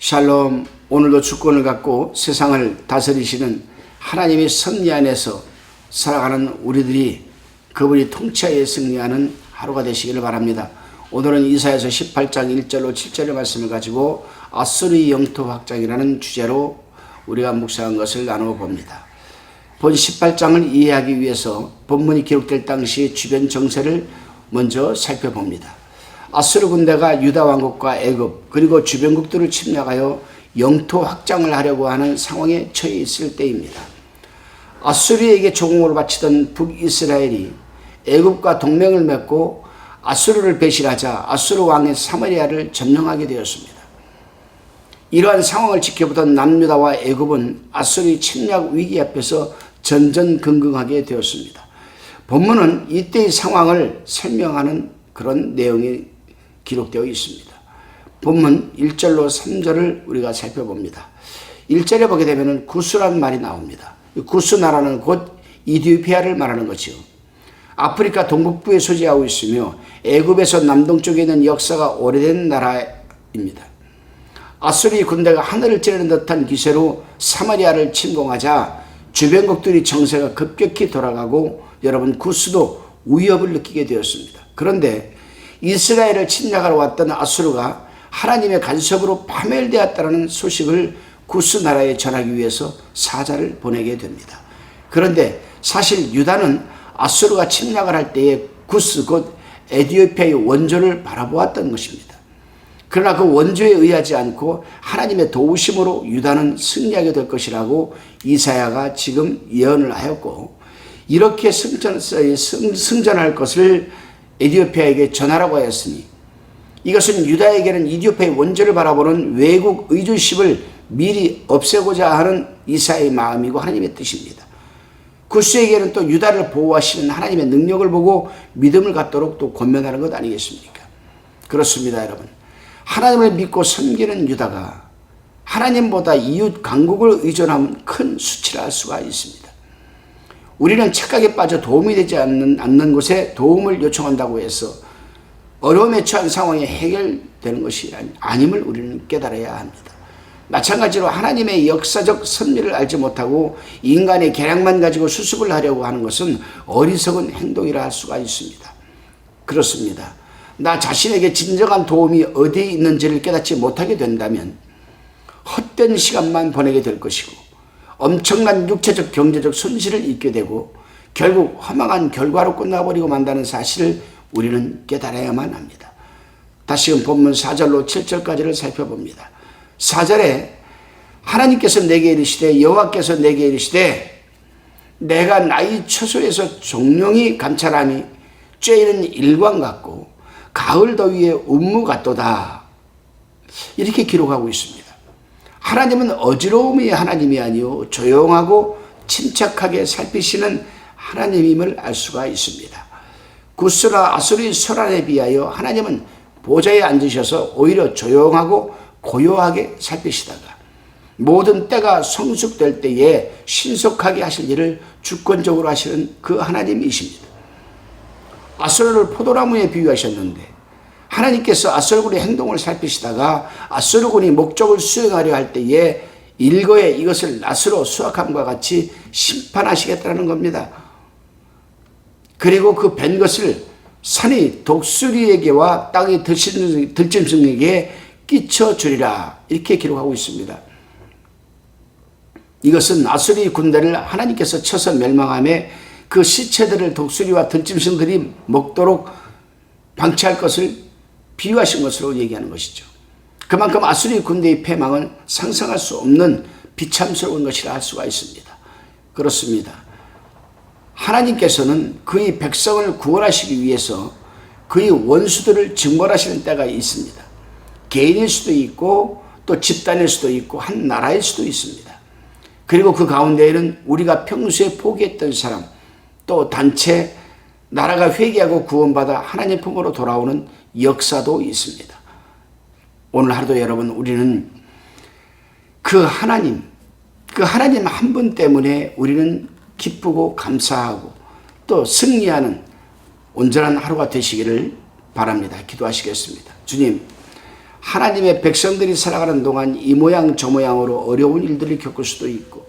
샬롬. 오늘도 주권을 갖고 세상을 다스리시는 하나님의 섭리 안에서 살아가는 우리들이 그분이 통치하에 승리하는 하루가 되시기를 바랍니다. 오늘은 이사야서 18장 1절로 7절의 말씀을 가지고 아수르의 영토 확장이라는 주제로 우리가 묵상한 것을 나누어 봅니다. 본 18장을 이해하기 위해서 본문이 기록될 당시 주변 정세를 먼저 살펴봅니다. 아수르 군대가 유다 왕국과 애굽 그리고 주변국들을 침략하여 영토 확장을 하려고 하는 상황에 처해 있을 때입니다. 아수르에게 조공을 바치던 북이스라엘이 애굽과 동맹을 맺고 아수르를 배신하자 아수르 왕의 사마리아를 점령하게 되었습니다. 이러한 상황을 지켜보던 남유다와 애굽은 아수르의 침략 위기 앞에서 전전긍긍하게 되었습니다. 본문은 이때의 상황을 설명하는 그런 내용이 기록되어 있습니다. 본문 1절로 3절을 우리가 살펴봅니다. 1절에 보게 되면 구스라는 말이 나옵니다. 구스 나라는 곧 이디오피아를 말하는 것이요, 아프리카 동북부에 소재하고 있으며 애굽에서 남동쪽에 있는 역사가 오래된 나라입니다. 아수르의 군대가 하늘을 찌르는 듯한 기세로 사마리아를 침공하자 주변국들이 정세가 급격히 돌아가고 여러분 구스도 위협을 느끼게 되었습니다. 그런데 이스라엘을 침략하러 왔던 아수르가 하나님의 간섭으로 파멸되었다는 소식을 구스 나라에 전하기 위해서 사자를 보내게 됩니다. 그런데 사실 유다는 아수르가 침략을 할 때에 구스 곧 에티오피아의 원조를 바라보았던 것입니다. 그러나 그 원조에 의하지 않고 하나님의 도우심으로 유다는 승리하게 될 것이라고 이사야가 지금 예언을 하였고, 이렇게 승전할 것을 에티오피아에게 전하라고 하였으니 이것은 유다에게는 이디오피아의 원조를 바라보는 외국 의존심을 미리 없애고자 하는 이사야의 마음이고 하나님의 뜻입니다. 구스에게는 또 유다를 보호하시는 하나님의 능력을 보고 믿음을 갖도록 또 권면하는 것 아니겠습니까? 그렇습니다, 여러분. 하나님을 믿고 섬기는 유다가 하나님보다 이웃 강국을 의존하면 큰 수치를 할 수가 있습니다. 우리는 착각에 빠져 도움이 되지 않는 곳에 도움을 요청한다고 해서 어려움에 처한 상황이 해결되는 것이 아님을 우리는 깨달아야 합니다. 마찬가지로 하나님의 역사적 섭리를 알지 못하고 인간의 계략만 가지고 수습을 하려고 하는 것은 어리석은 행동이라 할 수가 있습니다. 그렇습니다. 나 자신에게 진정한 도움이 어디에 있는지를 깨닫지 못하게 된다면 헛된 시간만 보내게 될 것이고 엄청난 육체적 경제적 손실을 입게 되고 결국 허망한 결과로 끝나버리고 만다는 사실을 우리는 깨달아야만 합니다. 다시금 본문 4절로 7절까지를 살펴봅니다. 4절에 하나님께서 내게 이르시되 여호와께서 내게 이르시되 내가 나이 처소에서 종룡이 감찰함이 쬐이는 일광 같고 가을 더위의 운무 같도다, 이렇게 기록하고 있습니다. 하나님은 어지러움의 하나님이 아니요 조용하고 침착하게 살피시는 하나님임을 알 수가 있습니다. 구스라 아수르의 소란에 비하여 하나님은 보좌에 앉으셔서 오히려 조용하고 고요하게 살피시다가 모든 때가 성숙될 때에 신속하게 하실 일을 주권적으로 하시는 그 하나님이십니다. 아수르를 포도나무에 비유하셨는데 하나님께서 아수르군의 행동을 살피시다가 아수르군이 목적을 수행하려 할 때에 일거에 이것을 낫으로 수확함과 같이 심판하시겠다는 겁니다. 그리고 그 벤 것을 산이 독수리에게와 땅의 들짐승에게 끼쳐주리라, 이렇게 기록하고 있습니다. 이것은 아수르의 군대를 하나님께서 쳐서 멸망함에 그 시체들을 독수리와 들짐승들이 먹도록 방치할 것을 비유하신 것으로 얘기하는 것이죠. 그만큼 아수르의 군대의 패망은 상상할 수 없는 비참스러운 것이라 할 수가 있습니다. 그렇습니다. 하나님께서는 그의 백성을 구원하시기 위해서 그의 원수들을 징벌하시는 때가 있습니다. 개인일 수도 있고 또 집단일 수도 있고 한 나라일 수도 있습니다. 그리고 그 가운데에는 우리가 평소에 포기했던 사람, 또 단체, 나라가 회개하고 구원받아 하나님 품으로 돌아오는 역사도 있습니다. 오늘 하루도 여러분, 우리는 그 하나님 한 분 때문에 우리는 기쁘고 감사하고 또 승리하는 온전한 하루가 되시기를 바랍니다. 기도하시겠습니다. 주님, 하나님의 백성들이 살아가는 동안 이 모양 저 모양으로 어려운 일들을 겪을 수도 있고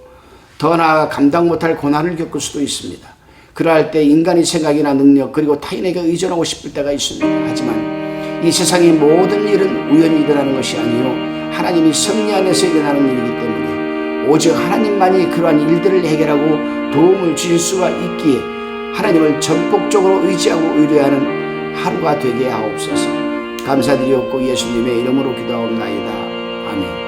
더 나아가 감당 못할 고난을 겪을 수도 있습니다. 그러할 때 인간의 생각이나 능력 그리고 타인에게 의존하고 싶을 때가 있습니다. 하지만 이 세상의 모든 일은 우연히 일어나는 것이 아니요 하나님이 섭리 안에서 일어나는 일이기 때문에 오직 하나님만이 그러한 일들을 해결하고 도움을 주실 수가 있기에 하나님을 전폭적으로 의지하고 의뢰하는 하루가 되게 하옵소서. 감사드리옵고 예수님의 이름으로 기도하옵나이다. 아멘.